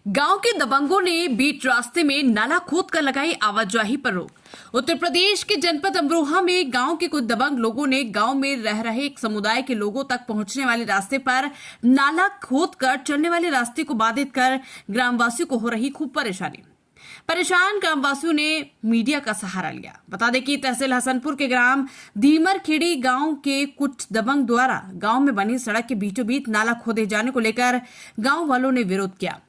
गांव के दबंगों ने बीच रास्ते में नाला खोद कर लगाई आवाजाही पर रोक। उत्तर प्रदेश के जनपद अमरोहा में गांव के कुछ दबंग लोगों ने गांव में रह रहे एक समुदाय के लोगों तक पहुंचने वाले रास्ते पर नाला खोद कर चलने वाले रास्ते को बाधित कर ग्रामवासियों को हो रही खूब परेशान ग्रामवासियों ने मीडिया का सहारा लिया। बता दें कि तहसील हसनपुर के ग्राम धीमरखेड़ी गांव के कुछ दबंग द्वारा गांव में बनी सड़क के बीचों बीच नाला खोदे जाने को लेकर गांव वालों ने विरोध किया।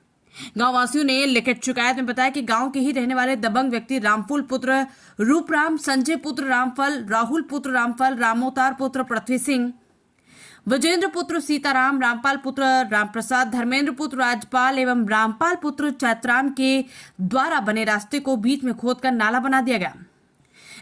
गांव वासियों ने लिखित शिकायत में बताया कि गांव के ही रहने वाले दबंग व्यक्ति रामफुल पुत्र रूपराम, संजय पुत्र रामफल, राहुल पुत्र रामफल, रामोतार पुत्र पृथ्वी सिंह, विजेंद्र पुत्र सीताराम, रामपाल पुत्र रामप्रसाद, धर्मेंद्र पुत्र राजपाल एवं रामपाल पुत्र चैत्रान के द्वारा बने रास्ते को बीच में खोदकर नाला बना दिया गया।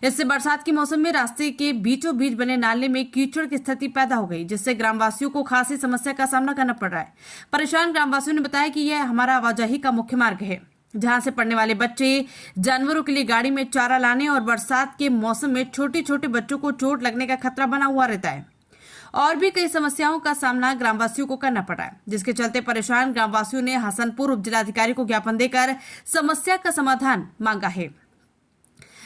इससे बरसात के मौसम में रास्ते के बीचों बीच बने नाले में कीचड़ की स्थिति पैदा हो गई, जिससे ग्रामवासियों को खासी समस्या का सामना करना पड़ रहा है। परेशान ग्रामवासियों ने बताया कि यह हमारा आवाजाही का मुख्य मार्ग है, जहां से पढ़ने वाले बच्चे जानवरों के लिए गाड़ी में चारा लाने और बरसात के मौसम में छोटे छोटे बच्चों को चोट लगने का खतरा बना हुआ रहता है। और भी कई समस्याओं का सामना ग्रामवासियों को करना पड़ा है, जिसके चलते परेशान ग्रामवासियों ने हसनपुर उपजिलाधिकारी को ज्ञापन देकर समस्या का समाधान मांगा है,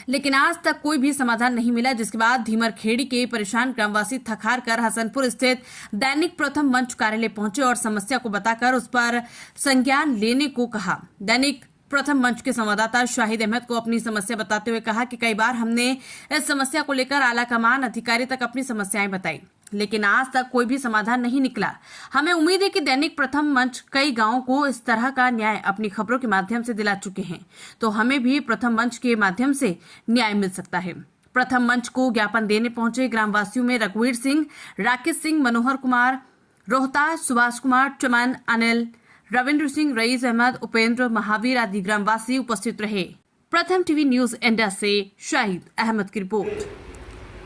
लेकिन आज तक कोई भी समाधान नहीं मिला। जिसके बाद धीमरखेड़ी के परेशान ग्रामवासी थक-हार कर हसनपुर स्थित दैनिक प्रथम मंच कार्यालय पहुंचे और समस्या को बताकर उस पर संज्ञान लेने को कहा। दैनिक प्रथम मंच के संवाददाता शाहिद अहमद को अपनी समस्या बताते हुए कहा कि कई बार हमने इस समस्या को लेकर आला कमान अधिकारी तक अपनी समस्याएं बताई, लेकिन आज तक कोई भी समाधान नहीं निकला। हमें उम्मीद है कि दैनिक प्रथम मंच कई गांवों को इस तरह का न्याय अपनी खबरों के माध्यम से दिला चुके हैं, तो हमें भी प्रथम मंच के माध्यम से न्याय मिल सकता है। प्रथम मंच को ज्ञापन देने पहुंचे ग्रामवासियों में रघुवीर सिंह, राकेश सिंह, मनोहर कुमार, रोहतास, सुभाष कुमार, चमन, अनिल, रविंद्र सिंह, रईस अहमद, उपेंद्र, महावीर आदि ग्रामवासी उपस्थित रहे। प्रथम टीवी न्यूज इंडिया से शाहिद अहमद की रिपोर्ट।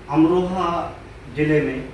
अमरोहा जिले में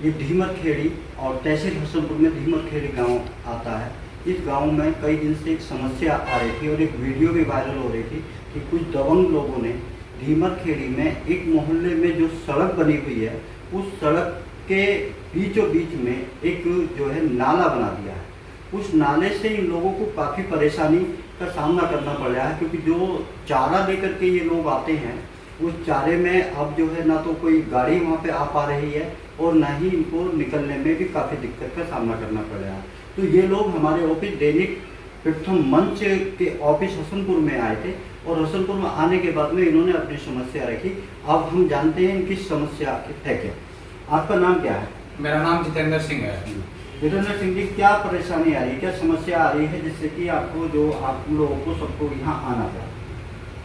ये धीमरखेड़ी और तहसील हसनपुर में धीमरखेड़ी गांव आता है। इस गांव में कई दिन से एक समस्या आ रही थी और एक वीडियो भी वायरल हो रही थी कि कुछ दबंग लोगों ने धीमरखेड़ी में एक मोहल्ले में जो सड़क बनी हुई है, उस सड़क के बीचों बीच में एक जो है नाला बना दिया है। उस नाले से इन लोगों को काफ़ी परेशानी का सामना करना पड़ रहा है, क्योंकि जो चारा लेकर के ये लोग आते हैं, उस चारे में अब जो है ना तो कोई गाड़ी वहाँ पे आ पा रही है और ना ही इनको निकलने में भी काफ़ी दिक्कत का सामना करना पड़ रहा है। तो ये लोग हमारे ऑफिस दैनिक प्रथम मंच के ऑफिस हसनपुर में आए थे और हसनपुर में आने के बाद में इन्होंने अपनी समस्या रखी। अब हम जानते हैं इनकी समस्या है क्या। आपका नाम क्या है? मेरा नाम जितेंद्र सिंह है। जितेंद्र सिंह जी, क्या परेशानी आ रही है, क्या समस्या आ रही है जिससे कि आपको जो आप लोगों को सबको यहाँ आना पड़ा?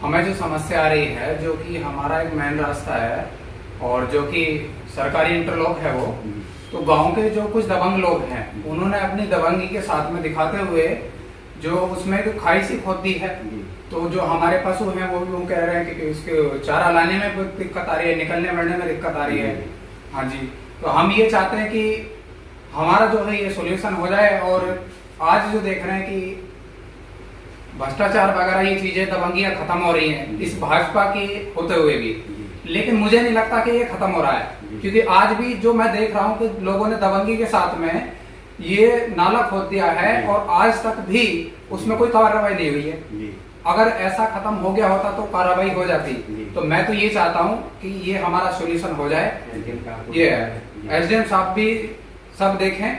हमें जो समस्या आ रही है, जो कि हमारा एक मेन रास्ता है और जो कि सरकारी इंटरलॉक है वो, तो गांव के जो कुछ दबंग लोग हैं, उन्होंने अपनी दबंगी के साथ में दिखाते हुए जो उसमें जो खाई सी खोद दी है, तो जो हमारे पशु हैं वो भी कह रहे हैं कि उसके चारा लाने में दिक्कत आ रही है, निकलने बढ़ने में दिक्कत आ रही है। हाँ जी, तो हम ये चाहते हैं कि हमारा जो है ये सोल्यूशन हो जाए। और आज जो देख रहे हैं कि भ्रष्टाचार वगैरह ये चीजें दबंगियां खत्म हो रही हैं इस भाजपा के होते हुए भी, लेकिन मुझे नहीं लगता कि ये खत्म हो रहा है, क्योंकि आज भी जो मैं देख रहा हूँ कि लोगों ने दबंगी के साथ में ये नाला खोद दिया है और आज तक भी उसमें कोई कार्रवाई नहीं हुई है। अगर ऐसा खत्म हो गया होता तो कार्रवाई हो जाती। तो मैं तो ये चाहता हूँ कि ये हमारा सोल्यूशन हो जाए। ये एसडीएम साहब भी सब देखें।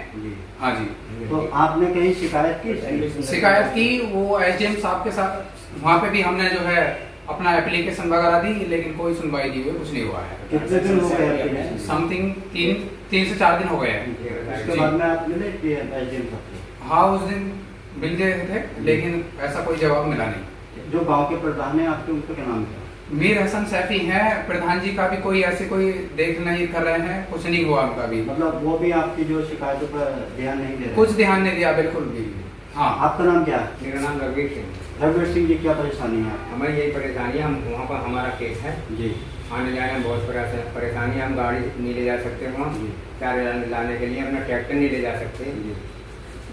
हाँ जी, तो आपने कहीं शिकायत की? शिकायत की, वो एसडीएम साहब के साथ वहाँ पे भी हमने जो है अपना एप्लीकेशन वगैरह दी, लेकिन कोई सुनवाई नहीं हुई, कुछ नहीं हुआ है। कितने दिन हो गए? समथिंग 3 से 4 दिन हो गए हैं। उसके बाद में आप मिले एसडीएम साहब? हाँ, उस दिन मिल गए थे, लेकिन ऐसा कोई जवाब मिला नहीं। जो गांव के प्रधान है आपके, उनका क्या नाम था? मीर हसन सैफी हैं प्रधान जी का भी कोई ऐसे कोई देख नहीं कर रहे हैं, कुछ नहीं हुआ उनका भी। मतलब वो भी आपकी जो शिकायतों पर ध्यान नहीं दे रहे? कुछ ध्यान नहीं दिया, बिल्कुल भी। हाँ, आपका नाम क्या है? मेरा नाम रघुवीर सिंह। रघुवीर सिंह जी, क्या परेशानी है? हमें यही परेशानी है, हम वहाँ पर हमारा केस है जी। आने जाने में बहुत परेशानी है। हम गाड़ी नहीं ले जा सकते वहाँ, चारे लाने के लिए अपना ट्रैक्टर नहीं ले जा सकते।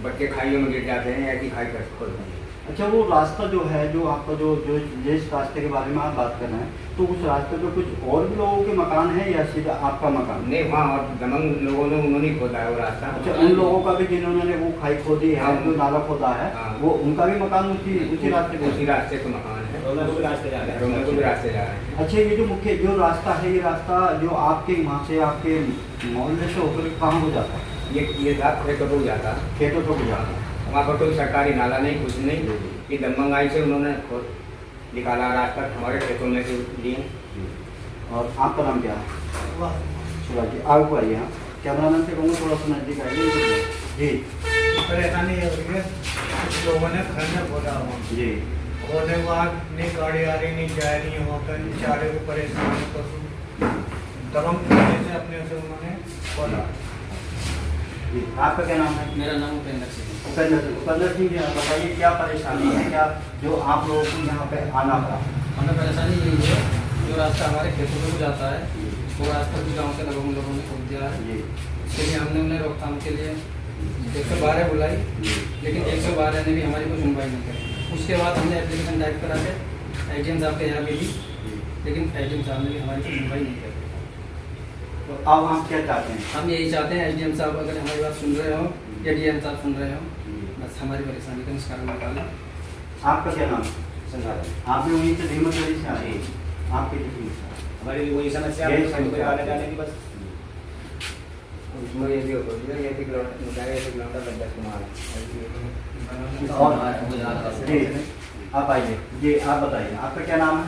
बच्चे खाइयों में गिर जाते हैं, ऐसी खाई कर खोलते हैं। अच्छा, वो रास्ता जो है, जो आपका जो जो जिस रास्ते के बारे में आप बात कर रहे हैं, तो उस रास्ते पे कुछ और भी लोगों के मकान है या सीधा आपका मकान? नहीं, वहाँ और दबंग लोगों ने उन्होंने ही खोदा है वो रास्ता। अच्छा, उन लोगों का भी जिन्होंने वो खाई खोदी है, हाँ। जो नाला खोदा है, हाँ। वो उनका भी मकान उसी रास्ते पे? उसी रास्ते का मकान है, रोना को भी रास्ते जा रहे हैं। रोना को भी रास्ते जा रहे हैं। अच्छा, ये जो मुख्य जो रास्ता है, ये रास्ता जो आपके वहाँ से आपके मोहल्ले से होकर कहाँ को जाता है? ये रात खेतों को जाता है, खेतों को जाता है। वहाँ पर कोई सरकारी नाला नहीं, कुछ नहीं। ये दमंगाई से उन्होंने खोद निकाला रास्ता, हमारे खेतों में से लिए। और आपका नाम क्या है? सुभाष जी, आगे आइए। हाँ, कैमरामैन से कहूँगा थोड़ा सा नजदीक आइए जी। परेशानी ये हो रही है, कुछ लोगों ने घर में खोदा हुआ, जी खोदने के बाद नहीं गाड़ी आ रही, नहीं जा रही, वहाँ पर बेचारे को परेशानी पशु दबंग करने से अपने से उन्होंने खोदा। जी, आपका क्या नाम है? मेरा नाम उपेंद्र सिंह है। उपेंद्र सिंह जी, आप बताइए क्या परेशानी है, क्या जो आप लोगों को यहाँ पे आना पड़ा? हमें परेशानी यही है, जो रास्ता हमारे खेतों में जाता है वो रास्ता भी गांव के लोगों ने खोद दिया है। जी इसके लिए हमने उन्हें रोकथाम के लिए 112 बुलाई, लेकिन 112 ने भी हमारी कोई सुनवाई नहीं करी। उसके बाद हमने एप्लीकेशन टाइप करा के एसडीएम साहब के यहाँ भी दी, लेकिन एसडीएम साहब ने भी हमारी कोई सुनवाई नहीं करी। तो अब हम क्या चाहते हैं? हम यही चाहते हैं एसडीएम साहब अगर हमारी बात सुन रहे हो या डीएम साहब सुन रहे हो, बस हमारी परेशानी का निष्कारण निकालें। आपका क्या नाम है? आप भी वहीं से धीमत गली से आए हैं? आपके कितनी हमारी भी वही समस्या यही है, समस्या आने है। जाने की बस। उसमें ये भी होता है, ये किलोमीटर 10 कुमार और जी आप आइए जी, आप बताइए आपका क्या नाम है?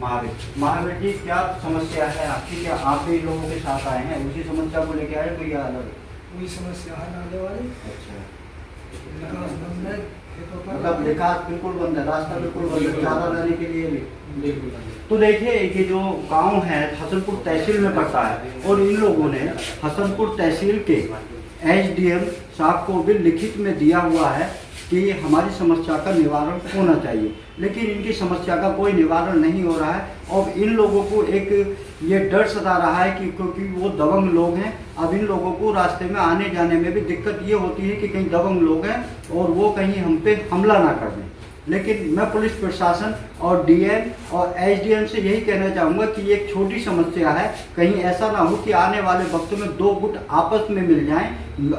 महावीर। महावीर जी, क्या समस्या है आपकी? क्या आप भी लोगों के साथ आए हैं, उसी समस्या को लेके आए कोई अलग? वही समस्या है नाले वाली, अच्छा, विकास बंद है, खेतों पर मतलब विकास बिल्कुल बंद है, रास्ता बिल्कुल बंद है, चारा लाने के लिए भी। बिल्कुल। तो देखिए, ये जो गांव है हसनपुर तहसील में पड़ता है, और इन लोगों ने हसनपुर तहसील के एसडीएम साहब को भी लिखित में दिया हुआ है कि हमारी समस्या का निवारण होना चाहिए, लेकिन इनकी समस्या का कोई निवारण नहीं हो रहा है। और इन लोगों को एक ये डर सता रहा है कि क्योंकि वो दबंग लोग हैं, अब इन लोगों को रास्ते में आने जाने में भी दिक्कत ये होती है कि कहीं दबंग लोग हैं और वो कहीं हम पे हमला ना कर दें। लेकिन मैं पुलिस प्रशासन और डीएम और एसडीएम से यही कहना चाहूँगा कि ये एक छोटी समस्या है, कहीं ऐसा ना हो कि आने वाले वक्त में दो गुट आपस में मिल जाएं,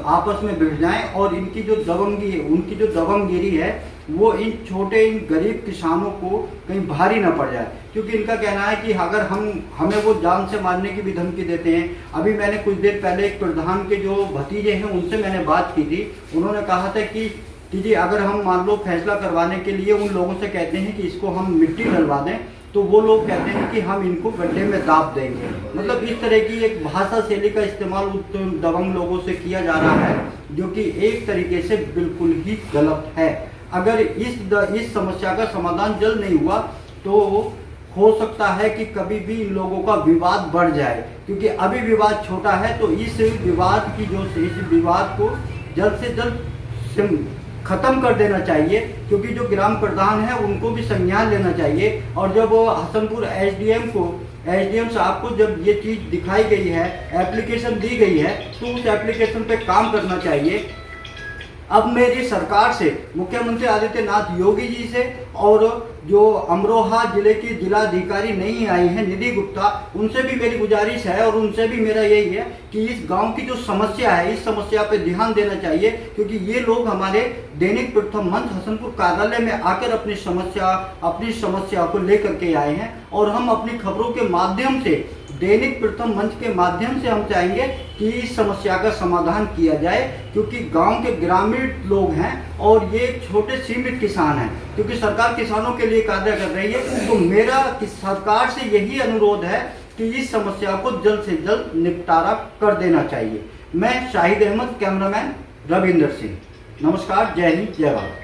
आपस में भिड़ जाएं और इनकी जो उनकी जो दबंगगिरी है वो इन छोटे इन गरीब किसानों को कहीं भारी ना पड़ जाए। क्योंकि इनका कहना है कि अगर हमें वो जान से मारने की भी धमकी देते हैं। अभी मैंने कुछ देर पहले एक प्रधान के जो भतीजे हैं उनसे मैंने बात की थी, उन्होंने कहा था कि जी अगर हम मान लो फैसला करवाने के लिए उन लोगों से कहते हैं कि इसको हम मिट्टी डलवा दें, तो वो लोग कहते हैं कि हम इनको गड्ढे में दाब देंगे। मतलब इस तरह की एक भाषा शैली का इस्तेमाल दबंग लोगों से किया जा रहा है, जो कि एक तरीके से बिल्कुल ही गलत है। अगर इस समस्या का समाधान जल्द नहीं हुआ तो हो सकता है कि कभी भी इन लोगों का विवाद बढ़ जाए, क्योंकि अभी विवाद छोटा है। तो इस विवाद को जल्द से जल्द खत्म कर देना चाहिए, क्योंकि जो ग्राम प्रधान है उनको भी संज्ञान लेना चाहिए। और जब हसनपुर एसडीएम साहब को जब ये चीज़ दिखाई गई है, एप्लीकेशन दी गई है, तो उस एप्लीकेशन पे काम करना चाहिए। अब मेरी सरकार से, मुख्यमंत्री आदित्यनाथ योगी जी से और जो अमरोहा जिले की जिलाधिकारी नहीं आई है निधि गुप्ता, उनसे भी मेरी गुजारिश है और उनसे भी मेरा यही है कि इस गांव की जो समस्या है इस समस्या पे ध्यान देना चाहिए। क्योंकि ये लोग हमारे दैनिक प्रथम मंच हसनपुर कार्यालय में आकर अपनी समस्या को लेकर के आए हैं, और हम अपनी खबरों के माध्यम से, दैनिक प्रथम मंच के माध्यम से हम चाहेंगे कि इस समस्या का समाधान किया जाए। क्योंकि गांव के ग्रामीण लोग हैं और ये छोटे सीमित किसान हैं, क्योंकि सरकार किसानों के लिए कार्य कर रही है। तो मेरा सरकार से यही अनुरोध है कि इस समस्या को जल्द से जल्द निपटारा कर देना चाहिए। मैं शाहिद अहमद, कैमरामैन रविंदर सिंह। नमस्कार, जय हिंद, जय भारत।